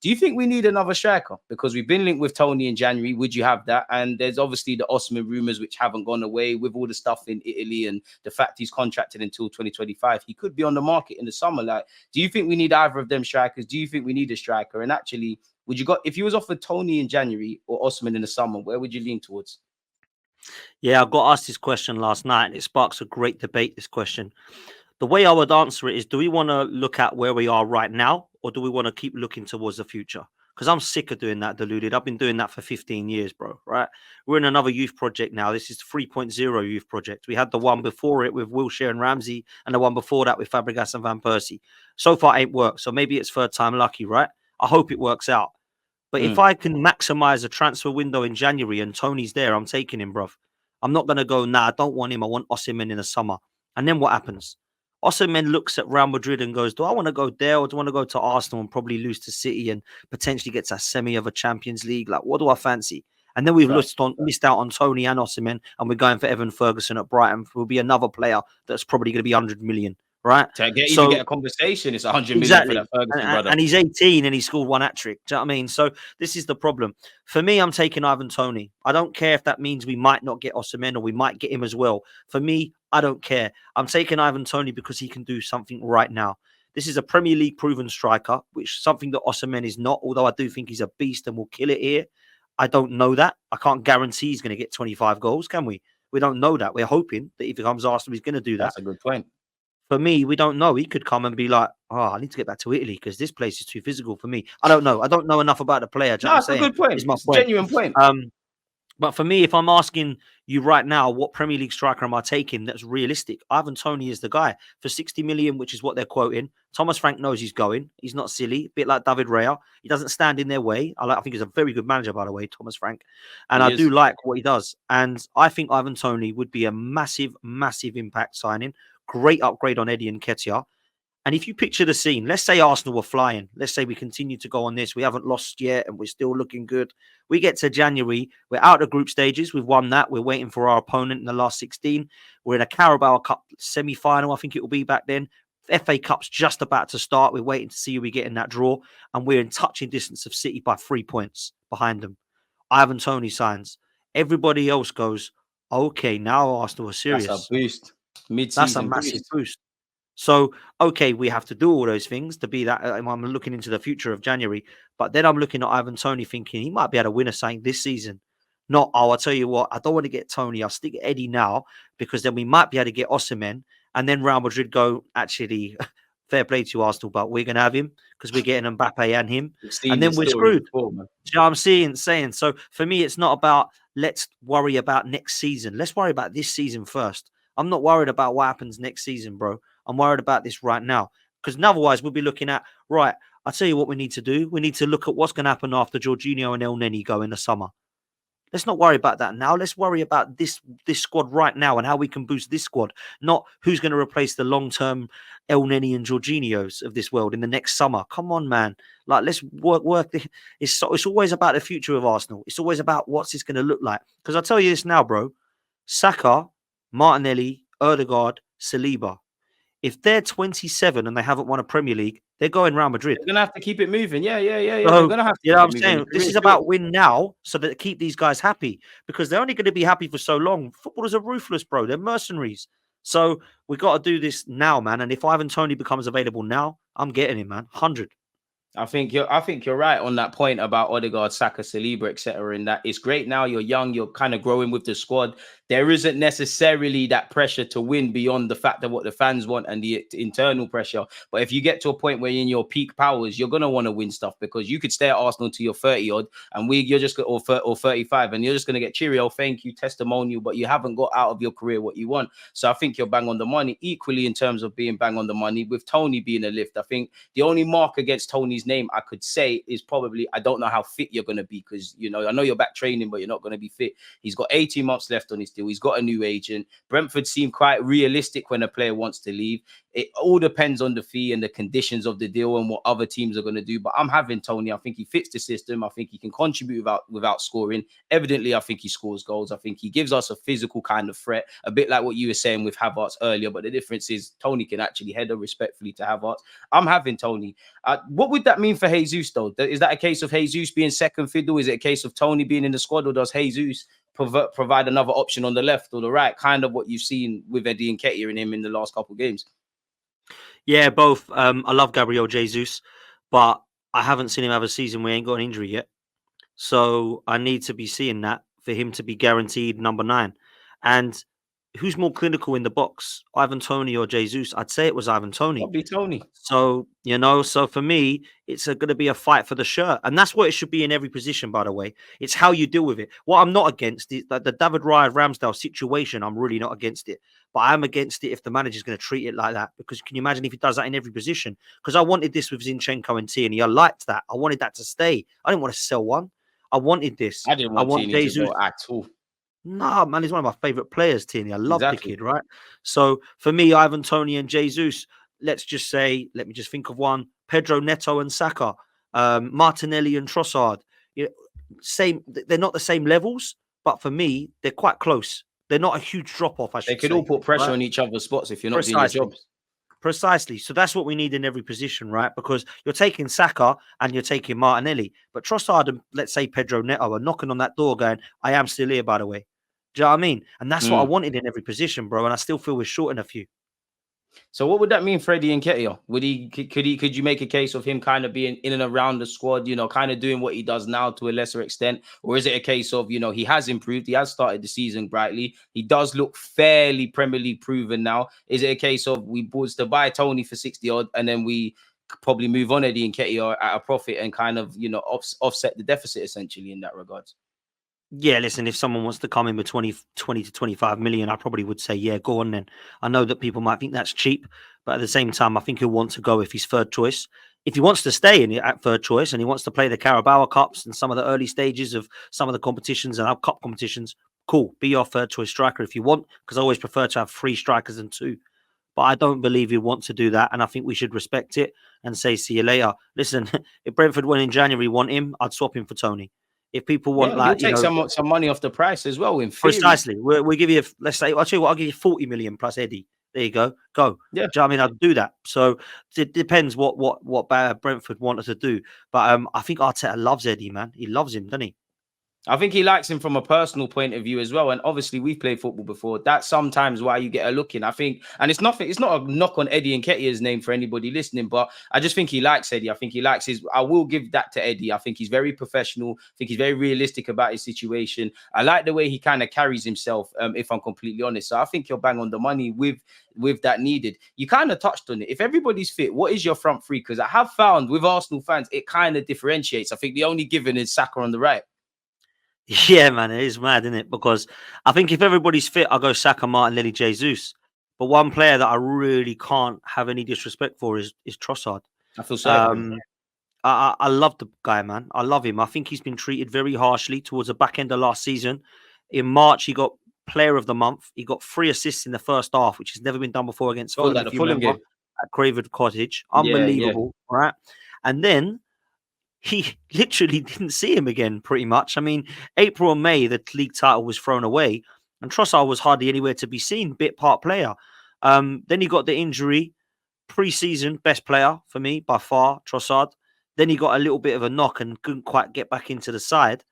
Do you think we need another striker? Because we've been linked with Toney in January. Would you have that? And there's obviously the Osimhen rumours, which haven't gone away with all the stuff in Italy and the fact he's contracted until 2025. He could be on the market in the summer. Like, do you think we need either of them strikers? Do you think we need a striker? And actually, would you if you was offered Toney in January or Osimhen in the summer, where would you lean towards? Yeah, I got asked this question last night, and it sparks a great debate, this question. The way I would answer it is, do we want to look at where we are right now, or do we want to keep looking towards the future? Because I'm sick of doing that, Deluded. I've been doing that for 15 years, bro, right? We're in another youth project now. This is 3.0 youth project. We had the one before it with Wilshere and Ramsey, and the one before that with Fabregas and Van Persie. So far, ain't worked. So maybe it's third time lucky, right? I hope it works out. But if I can maximize a transfer window in January and Toney's there, I'm taking him, bruv. I'm not going to go, nah, I don't want him. I want Osimhen in the summer. And then what happens? Osimhen looks at Real Madrid and goes, do I want to go there, or do I want to go to Arsenal and probably lose to City and potentially get to a semi of a Champions League? Like, what do I fancy? And then we've missed out on Toney and Osimhen, and we're going for Evan Ferguson at Brighton, who will be another player that's probably going to be 100 million. Right? To get a conversation, it's 100 million for that Ferguson brother. And he's 18 and he scored one hat-trick. Do you know what I mean? So this is the problem. For me, I'm taking Ivan Toney. I don't care if that means we might not get Osimhen or we might get him as well. For me, I don't care. I'm taking Ivan Toney because he can do something right now. This is a Premier League proven striker, which is something that Osimhen is not, although I do think he's a beast and will kill it here. I don't know that. I can't guarantee he's going to get 25 goals, can we? We don't know that. We're hoping that if he comes Arsenal, he's going to do that. That's a good point. For me, we don't know. He could come and be like, oh, I need to get back to Italy because this place is too physical for me. I don't know. I don't know enough about the player. That's a good point. It's a genuine point. But for me, if I'm asking you right now, what Premier League striker am I taking that's realistic? Ivan Toney is the guy for 60 million, which is what they're quoting. Thomas Frank knows he's going. He's not silly. A bit like David Raya. He doesn't stand in their way. I think he's a very good manager, by the way, Thomas Frank. And I do like what he does. And I think Ivan Toney would be a massive, massive impact signing. Great upgrade on Eddie Nketiah. And if you picture the scene, let's say Arsenal were flying. Let's say we continue to go on this. We haven't lost yet and we're still looking good. We get to January. We're out of group stages. We've won that. We're waiting for our opponent in the last 16. We're in a Carabao Cup semi-final. I think it will be back then. FA Cup's just about to start. We're waiting to see who we get in that draw. And we're in touching distance of City by 3 points behind them. Ivan Toney signs. Everybody else goes, okay, now Arsenal are serious. That's a boost. That's a massive boost. So, okay, we have to do all those things to be that. I'm looking into the future of January, but then I'm looking at Ivan Toney thinking he might be able to win us something this season. Not, oh, I'll tell you what, I don't want to get Toney. I'll stick Eddie now because then we might be able to get Osimhen. And then Real Madrid go, actually, fair play to Arsenal, but we're going to have him because we're getting Mbappe and him. And then we're screwed. Do you know what I'm saying? So for me, it's not about let's worry about next season. Let's worry about this season first. I'm not worried about what happens next season, bro. I'm worried about this right now. Because otherwise we'll be looking at, right, I'll tell you what we need to do. We need to look at what's going to happen after Jorginho and El Neni go in the summer. Let's not worry about that now. Let's worry about this squad right now and how we can boost this squad, not who's going to replace the long-term El Neni and Jorginhos of this world in the next summer. Come on, man. Like, let's work. It's always about the future of Arsenal. It's always about what's this going to look like. Because I'll tell you this now, bro. Saka, Martinelli, Odegaard, Saliba. If they're 27 and they haven't won a Premier League, they're going Real Madrid. They're going to have to keep it moving. Yeah. So, they're going to have to you know what I'm saying? This is about win now so that keep these guys happy because they're only going to be happy for so long. Footballers are ruthless, bro. They're mercenaries. So we got to do this now, man. And if Ivan Toney becomes available now, I'm getting him, man. 100. I think you're right on that point about Odegaard, Saka, Saliba, etc. In that it's great now. You're young. You're kind of growing with the squad. There isn't necessarily that pressure to win beyond the fact of what the fans want and the internal pressure. But if you get to a point where you're in your peak powers, you're gonna want to win stuff because you could stay at Arsenal till you're 30 odd, and you're just or 35, and you're just gonna get cheerio, thank you, testimonial, but you haven't got out of your career what you want. So I think you're bang on the money. Equally in terms of being bang on the money with Toney being a lift, I think the only mark against Toney's name I could say is probably I don't know how fit you're gonna be because I know you're back training, but you're not gonna be fit. He's got 18 months left on his deal. He's got a new agent. Brentford seem quite realistic when a player wants to leave. It all depends on the fee and the conditions of the deal and what other teams are going to do. But I'm having Toney. I think he fits the system. I think he can contribute without scoring. Evidently, I think he scores goals. I think he gives us a physical kind of threat, a bit like what you were saying with Havertz earlier. But the difference is Toney can actually header respectfully to Havertz. I'm having Toney. What would that mean for Jesus, though? Is that a case of Jesus being second fiddle? Is it a case of Toney being in the squad, or does Jesus provide another option on the left or the right? Kind of what you've seen with Eddie Nketiah and him in the last couple of games. Yeah, both. I love Gabriel Jesus, but I haven't seen him have a season where he ain't got an injury yet. So I need to be seeing that for him to be guaranteed number 9. And who's more clinical in the box, Ivan Toney or Jesus? I'd say it was Ivan Toney. Probably Toney. So, so for me, it's going to be a fight for the shirt. And that's what it should be in every position, by the way. It's how you deal with it. What I'm not against is the David Raya Ramsdale situation. I'm really not against it. But I'm against it if the manager's going to treat it like that. Because can you imagine if he does that in every position? Because I wanted this with Zinchenko and Tierney. I liked that. I wanted that to stay. I didn't want to sell one. I wanted this. I didn't want Tierney to go at all. No, man, he's one of my favorite players, Tierney. I love the kid, right? So for me, Ivan Toney and Jesus, let's just say, let me just think of one: Pedro Neto and Saka, Martinelli and Trossard. Same. They're not the same levels, but for me, they're quite close. They're not a huge drop off. They could all put pressure on each other's spots if you're not doing your jobs. Precisely. So that's what we need in every position, right? Because you're taking Saka and you're taking Martinelli, but Trossard and let's say Pedro Neto are knocking on that door, going, "I am still here, by the way." Do you know what I mean? And that's what I wanted in every position, bro. And I still feel we're short in a few. So what would that mean for Eddie Nketiah? Could you make a case of him kind of being in and around the squad, kind of doing what he does now to a lesser extent? Or is it a case of, he has improved, he has started the season brightly, he does look fairly Premier League proven now? Is it a case of we was to buy Toney for 60 odd and then we probably move on Eddie Nketiah at a profit and kind of, offset the deficit essentially in that regard? Yeah, listen, if someone wants to come in with 20 to 25 million, I probably would say, yeah, go on then. I know that people might think that's cheap, but at the same time, I think he'll want to go if he's third choice. If he wants to stay at third choice and he wants to play the Carabao Cups and some of the early stages of some of the competitions and our cup competitions, cool, be your third choice striker if you want, because I always prefer to have 3 strikers than 2. But I don't believe he'll want to do that, and I think we should respect it and say, see you later. Listen, if Brentford won in January, want him, I'd swap him for Toney. If people want, you'll take some money off the price as well. In theory. Precisely, we'll give you. Let's say, I'll tell you what, I'll give you 40 million plus Eddie. There you go. Go. Yeah. Do you know what I mean? I'll do that. So it depends what Brentford wanted to do. But I think Arteta loves Eddie, man. He loves him, doesn't he? I think he likes him from a personal point of view as well. And obviously, we've played football before. That's sometimes why you get a look in. I think, and it's not a knock on Eddie Nketiah's name for anybody listening, but I just think he likes Eddie. I think he likes I will give that to Eddie. I think he's very professional. I think he's very realistic about his situation. I like the way he kind of carries himself, if I'm completely honest. So I think you're bang on the money with that needed. You kind of touched on it. If everybody's fit, what is your front three? Because I have found with Arsenal fans, it kind of differentiates. I think the only given is Saka on the right. Yeah, man, it is mad, isn't it? Because I think if everybody's fit, I'll go Saka, Martinelli, Jesus. But one player that I really can't have any disrespect for is Trossard. I feel sorry. I love the guy, man. I love him. I think he's been treated very harshly towards the back end of last season. In March, he got Player of the Month. He got 3 assists in the first half, which has never been done before against Fulham, like the Fulham game at Craven Cottage. Unbelievable, right? And then he literally didn't see him again, pretty much. I mean, April and May, the league title was thrown away, and Trossard was hardly anywhere to be seen, bit part player. Then he got the injury, pre-season, best player for me, by far, Trossard. Then he got a little bit of a knock and couldn't quite get back into the side.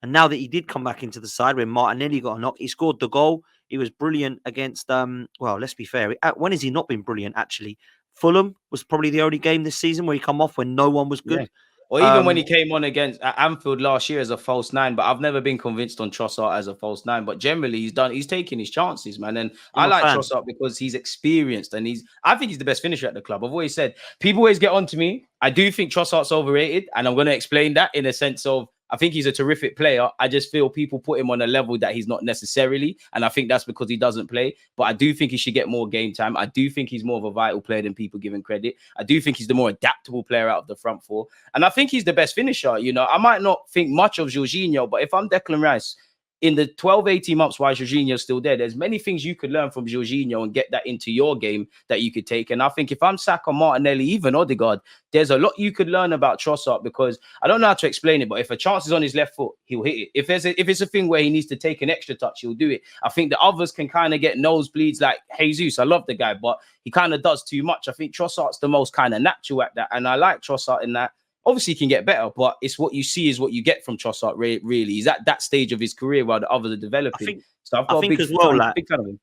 And now that he did come back into the side, when Martinelli got a knock, he scored the goal. He was brilliant against, well, let's be fair. When has he not been brilliant, actually? Fulham was probably the only game this season where he come off when no one was good. Yeah. Or even when he came on against Anfield last year as a false 9, but I've never been convinced on Trossard as a false 9. But generally, he's taking his chances, man. And I like Trossard because he's experienced and I think he's the best finisher at the club. I've always said, people always get on to me. I do think Trossard's overrated, and I'm going to explain that in a sense of I think he's a terrific player. I just feel people put him on a level that he's not necessarily. And I think that's because he doesn't play. But I do think he should get more game time. I do think he's more of a vital player than people give him credit. I do think he's the more adaptable player out of the front 4. And I think he's the best finisher. I might not think much of Jorginho, but if I'm Declan Rice, in the 12, 18 months while Jorginho's still there, there's many things you could learn from Jorginho and get that into your game that you could take. And I think if I'm Saka, Martinelli, even Odegaard, there's a lot you could learn about Trossard, because I don't know how to explain it, but if a chance is on his left foot, he'll hit it. If it's a thing where he needs to take an extra touch, he'll do it. I think the others can kind of get nosebleeds, like Jesus. I love the guy, but he kind of does too much. I think Trossard's the most kind of natural at that, and I like Trossard in that. Obviously, he can get better, but it's what you see is what you get from Trossard. Really, he's at that stage of his career while the others are developing. So I've got a big fan of him.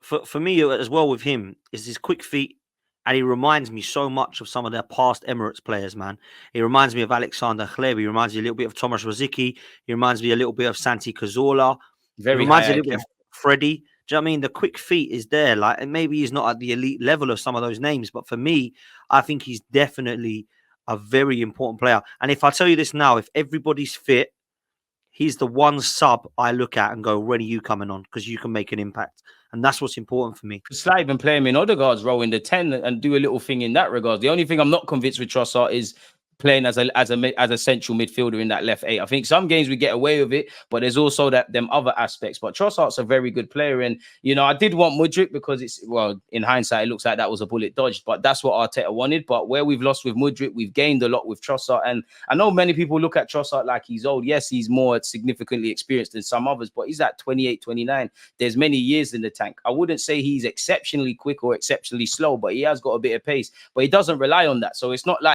For me as well with him is his quick feet, and he reminds me so much of some of their past Emirates players, man. He reminds me of Alexander Hleb. He reminds me a little bit of Thomas Rosicky. He reminds me a little bit of Santi Cazorla. He reminds me a little bit of Freddie. Do you know what I mean? The quick feet is there. Like, and maybe he's not at the elite level of some of those names, but for me, I think he's definitely a very important player. And if I tell you this now, if everybody's fit, he's the one sub I look at and go, when are you coming on? Because you can make an impact. And that's what's important for me. Slide even play him in Odegaard's role in the 10 and do a little thing in that regard. The only thing I'm not convinced with Trossard is playing as a central midfielder in that left 8. I think some games we get away with it, but there's also them other aspects. But Trossard's a very good player, and I did want Mudryk because in hindsight it looks like that was a bullet dodged, but that's what Arteta wanted. But where we've lost with Mudryk, we've gained a lot with Trossard, and I know many people look at Trossard like he's old. Yes, he's more significantly experienced than some others, but he's at 28, 29. There's many years in the tank. I wouldn't say he's exceptionally quick or exceptionally slow, but he has got a bit of pace. But he doesn't rely on that, so it's not like